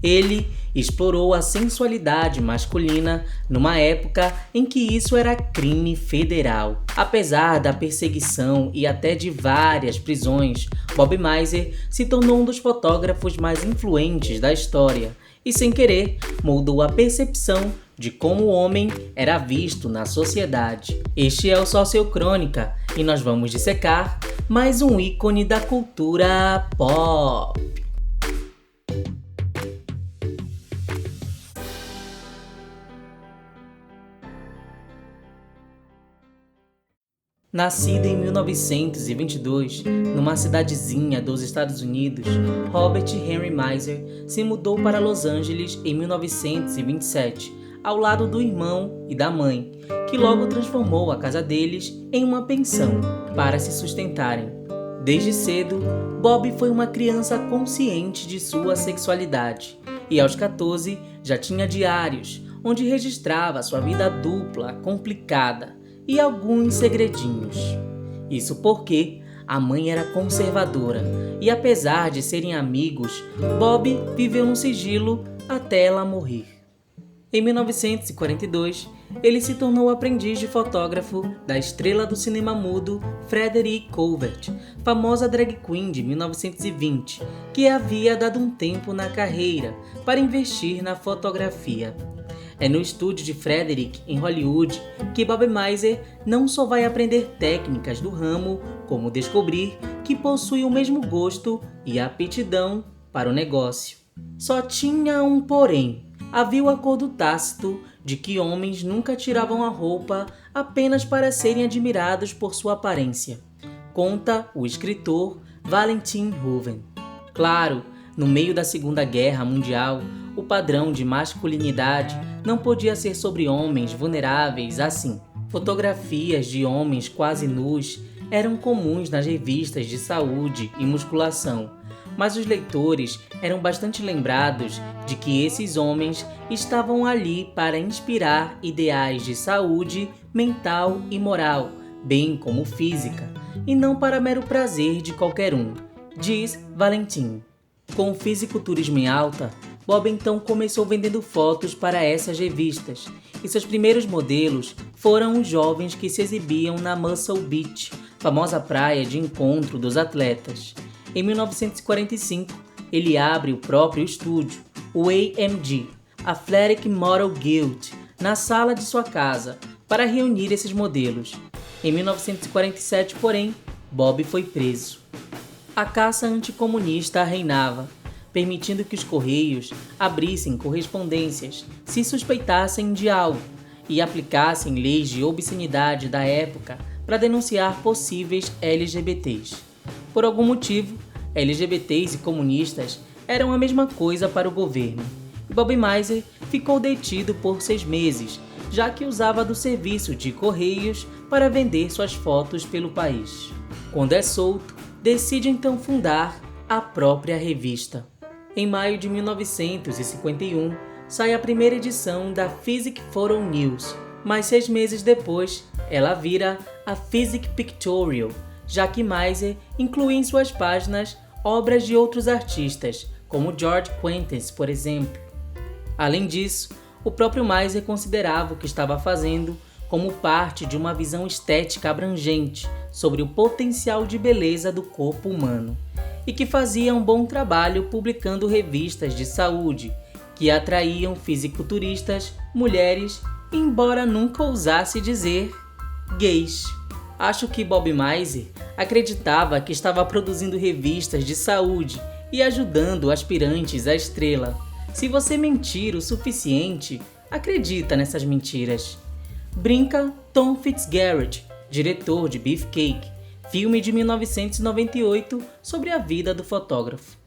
Ele explorou a sensualidade masculina numa época em que isso era crime federal. Apesar da perseguição e até de várias prisões, Bob Mizer se tornou um dos fotógrafos mais influentes da história e, sem querer, moldou a percepção de como o homem era visto na sociedade. Este é o Sociocrônica e nós vamos dissecar mais um ícone da cultura pop. Nascido em 1922, numa cidadezinha dos Estados Unidos, Robert Henry Mizer se mudou para Los Angeles em 1927, ao lado do irmão e da mãe, que logo transformou a casa deles em uma pensão para se sustentarem. Desde cedo, Bob foi uma criança consciente de sua sexualidade e aos 14 já tinha diários onde registrava sua vida dupla, complicada e alguns segredinhos. Isso porque a mãe era conservadora e, apesar de serem amigos, Bob viveu no sigilo até ela morrer. Em 1942, ele se tornou aprendiz de fotógrafo da estrela do cinema mudo Frederick Covert, famosa drag queen de 1920, que havia dado um tempo na carreira para investir na fotografia. É no estúdio de Frederick, em Hollywood, que Bob Mizer não só vai aprender técnicas do ramo, como descobrir que possui o mesmo gosto e aptidão para o negócio. Só tinha um porém. Havia o acordo tácito de que homens nunca tiravam a roupa apenas para serem admirados por sua aparência, conta o escritor Valentin Hooven. Claro, no meio da Segunda Guerra Mundial, o padrão de masculinidade não podia ser sobre homens vulneráveis assim. Fotografias de homens quase nus eram comuns nas revistas de saúde e musculação, mas os leitores eram bastante lembrados de que esses homens estavam ali para inspirar ideais de saúde mental e moral, bem como física, e não para mero prazer de qualquer um, diz Valentin. Com o fisiculturismo em alta, Bob então começou vendendo fotos para essas revistas, e seus primeiros modelos foram os jovens que se exibiam na Muscle Beach, famosa praia de encontro dos atletas. Em 1945, ele abre o próprio estúdio, o AMG, Athletic Model Guild, na sala de sua casa, para reunir esses modelos. Em 1947, porém, Bob foi preso. A caça anticomunista reinava, permitindo que os correios abrissem correspondências se suspeitassem de algo e aplicassem leis de obscenidade da época para denunciar possíveis LGBTs. Por algum motivo, LGBTs e comunistas eram a mesma coisa para o governo, e Bob Mizer ficou detido por 6 meses, já que usava do serviço de correios para vender suas fotos pelo país. Quando é solto, decide então fundar a própria revista. Em maio de 1951, sai a primeira edição da Physic Photo News, mas 6 meses depois, ela vira a Physic Pictorial, já que Mizer inclui em suas páginas obras de outros artistas, como George Quentin, por exemplo. Além disso, o próprio Mizer considerava o que estava fazendo como parte de uma visão estética abrangente sobre o potencial de beleza do corpo humano, e que fazia um bom trabalho publicando revistas de saúde que atraíam fisiculturistas, mulheres, embora nunca ousasse dizer gays. Acho que Bob Mizer acreditava que estava produzindo revistas de saúde e ajudando aspirantes à estrela. Se você mentir o suficiente, acredita nessas mentiras. Brinca Tom Fitzgerald, diretor de Beefcake, filme de 1998 sobre a vida do fotógrafo.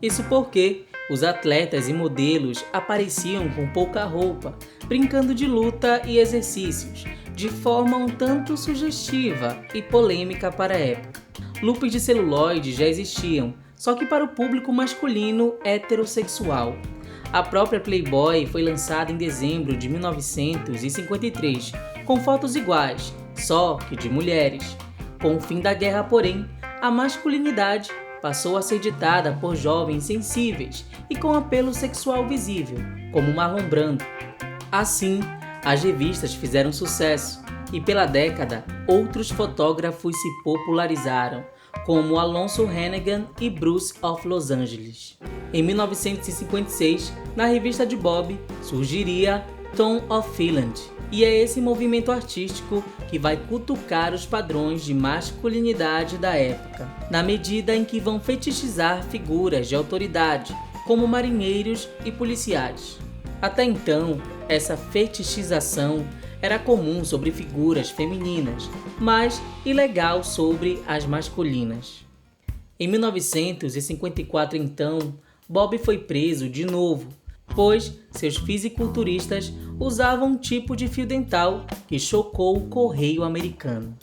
Isso porque os atletas e modelos apareciam com pouca roupa, brincando de luta e exercícios, de forma um tanto sugestiva e polêmica para a época. Loops de celuloide já existiam, só que para o público masculino heterossexual. A própria Playboy foi lançada em dezembro de 1953, com fotos iguais, só que de mulheres. Com o fim da guerra, porém, a masculinidade passou a ser ditada por jovens sensíveis e com apelo sexual visível, como Marlon Brando. Assim, as revistas fizeram sucesso e pela década, outros fotógrafos se popularizaram, como Alonso Hannigan e Bruce of Los Angeles. Em 1956, na revista de Bob, surgiria Tone of Finland, e é esse movimento artístico que vai cutucar os padrões de masculinidade da época, na medida em que vão fetichizar figuras de autoridade, como marinheiros e policiais. Até então, essa fetichização era comum sobre figuras femininas, mas ilegal sobre as masculinas. Em 1954, então, Bob foi preso de novo, pois seus fisiculturistas usavam um tipo de fio dental que chocou o correio americano.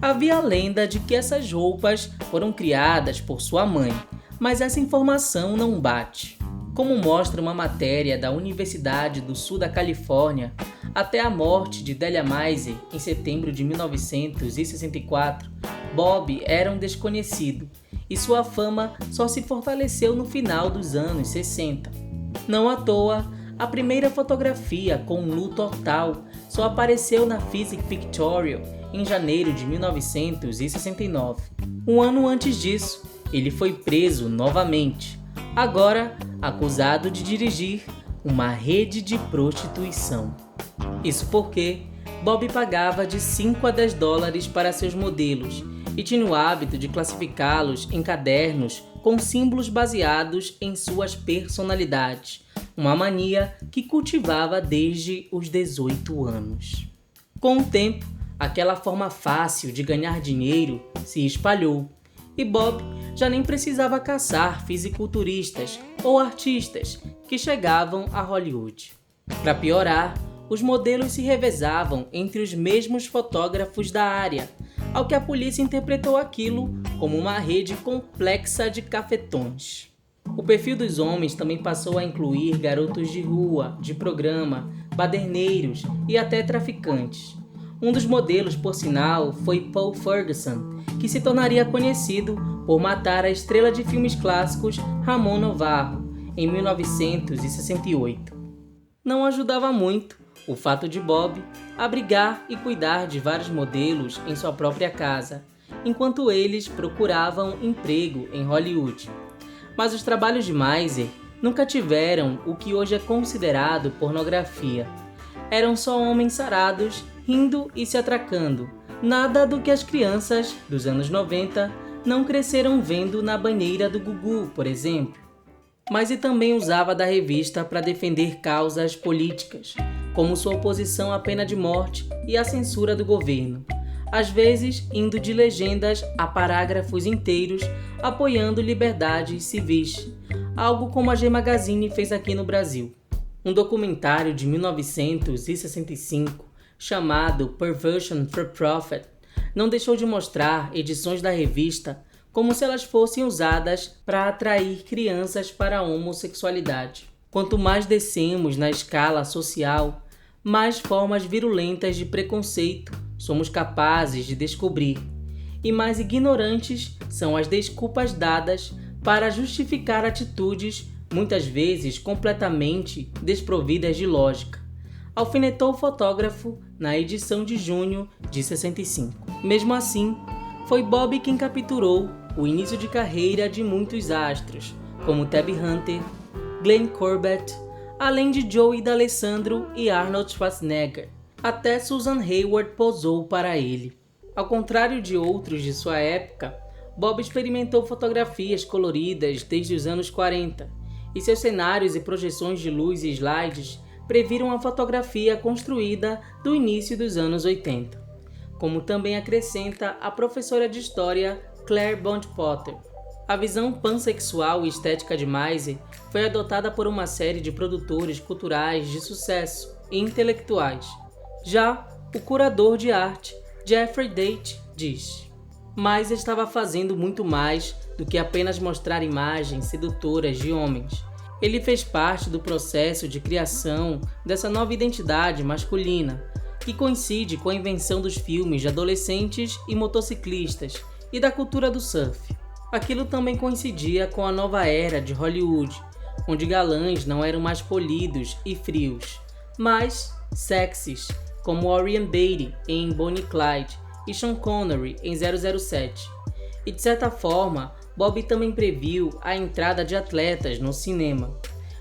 Havia a lenda de que essas roupas foram criadas por sua mãe, mas essa informação não bate. Como mostra uma matéria da Universidade do Sul da Califórnia, até a morte de Delia Meiser em setembro de 1964, Bob era um desconhecido e sua fama só se fortaleceu no final dos anos 60. Não à toa, a primeira fotografia com nu total só apareceu na Physical Pictorial em janeiro de 1969. Um ano antes disso, ele foi preso novamente, agora acusado de dirigir uma rede de prostituição. Isso porque Bob pagava de 5 a 10 dólares para seus modelos e tinha o hábito de classificá-los em cadernos com símbolos baseados em suas personalidades, uma mania que cultivava desde os 18 anos. Com o tempo, aquela forma fácil de ganhar dinheiro se espalhou e Bob já nem precisava caçar fisiculturistas ou artistas que chegavam a Hollywood. Para piorar, os modelos se revezavam entre os mesmos fotógrafos da área, ao que a polícia interpretou aquilo como uma rede complexa de cafetões. O perfil dos homens também passou a incluir garotos de rua, de programa, baderneiros e até traficantes. Um dos modelos, por sinal, foi Paul Ferguson, que se tornaria conhecido por matar a estrela de filmes clássicos Ramon Novarro, em 1968. Não ajudava muito o fato de Bob abrigar e cuidar de vários modelos em sua própria casa, enquanto eles procuravam emprego em Hollywood. Mas os trabalhos de Meiser nunca tiveram o que hoje é considerado pornografia. Eram só homens sarados, rindo e se atracando, nada do que as crianças dos anos 90 não cresceram vendo na banheira do Gugu, por exemplo. Meiser também usava da revista para defender causas políticas, como sua oposição à pena de morte e à censura do governo, às vezes indo de legendas a parágrafos inteiros apoiando liberdades civis, algo como a G Magazine fez aqui no Brasil. Um documentário de 1965, chamado Perversion for Profit, não deixou de mostrar edições da revista como se elas fossem usadas para atrair crianças para a homossexualidade. Quanto mais descemos na escala social, mais formas virulentas de preconceito somos capazes de descobrir, e mais ignorantes são as desculpas dadas para justificar atitudes muitas vezes completamente desprovidas de lógica, alfinetou o fotógrafo na edição de junho de 65. Mesmo assim, foi Bob quem capturou o início de carreira de muitos astros, como Tab Hunter, Glenn Corbett, além de Joey D'Alessandro e Arnold Schwarzenegger. Até Susan Hayward posou para ele. Ao contrário de outros de sua época, Bob experimentou fotografias coloridas desde os anos 40, e seus cenários e projeções de luz e slides previram a fotografia construída do início dos anos 80, como também acrescenta a professora de história Claire Bond Potter. A visão pansexual e estética de Meiser foi adotada por uma série de produtores culturais de sucesso e intelectuais. Já o curador de arte, Jeffrey Date, diz: Meiser estava fazendo muito mais do que apenas mostrar imagens sedutoras de homens. Ele fez parte do processo de criação dessa nova identidade masculina, que coincide com a invenção dos filmes de adolescentes e motociclistas e da cultura do surf. Aquilo também coincidia com a nova era de Hollywood, onde galãs não eram mais polidos e frios, mas sexys, como Orion Beatty em Bonnie e Clyde e Sean Connery em 007. E de certa forma, Bob também previu a entrada de atletas no cinema.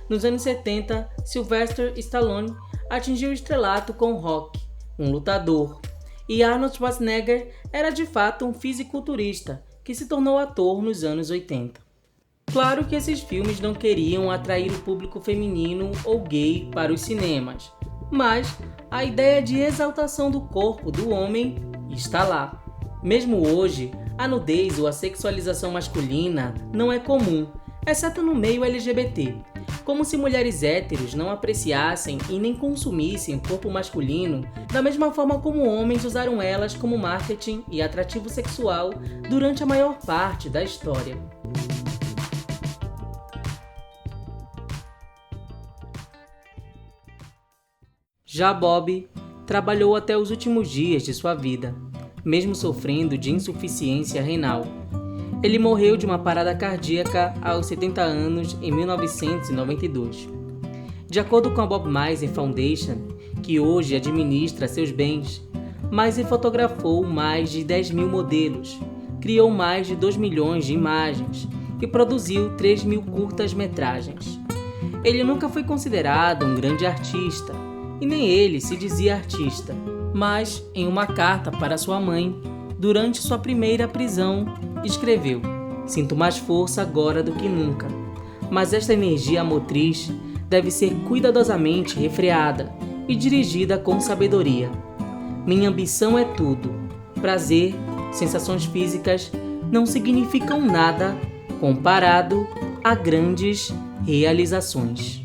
Nos anos 70, Sylvester Stallone atingiu o estrelato com Rocky, um lutador, e Arnold Schwarzenegger era de fato um fisiculturista que se tornou ator nos anos 80. Claro que esses filmes não queriam atrair o público feminino ou gay para os cinemas, mas a ideia de exaltação do corpo do homem está lá. Mesmo hoje, a nudez ou a sexualização masculina não é comum, exceto no meio LGBT. Como se mulheres héteros não apreciassem e nem consumissem o corpo masculino da mesma forma como homens usaram elas como marketing e atrativo sexual durante a maior parte da história. Já Bob trabalhou até os últimos dias de sua vida, mesmo sofrendo de insuficiência renal. Ele morreu de uma parada cardíaca aos 70 anos em 1992. De acordo com a Bob Mizey Foundation, que hoje administra seus bens, Mizey fotografou mais de 10 mil modelos, criou mais de 2 milhões de imagens e produziu 3 mil curtas-metragens. Ele nunca foi considerado um grande artista, e nem ele se dizia artista, mas em uma carta para sua mãe, durante sua primeira prisão, escreveu: "Sinto mais força agora do que nunca, mas esta energia motriz deve ser cuidadosamente refreada e dirigida com sabedoria. Minha ambição é tudo. Prazer, sensações físicas não significam nada comparado a grandes realizações."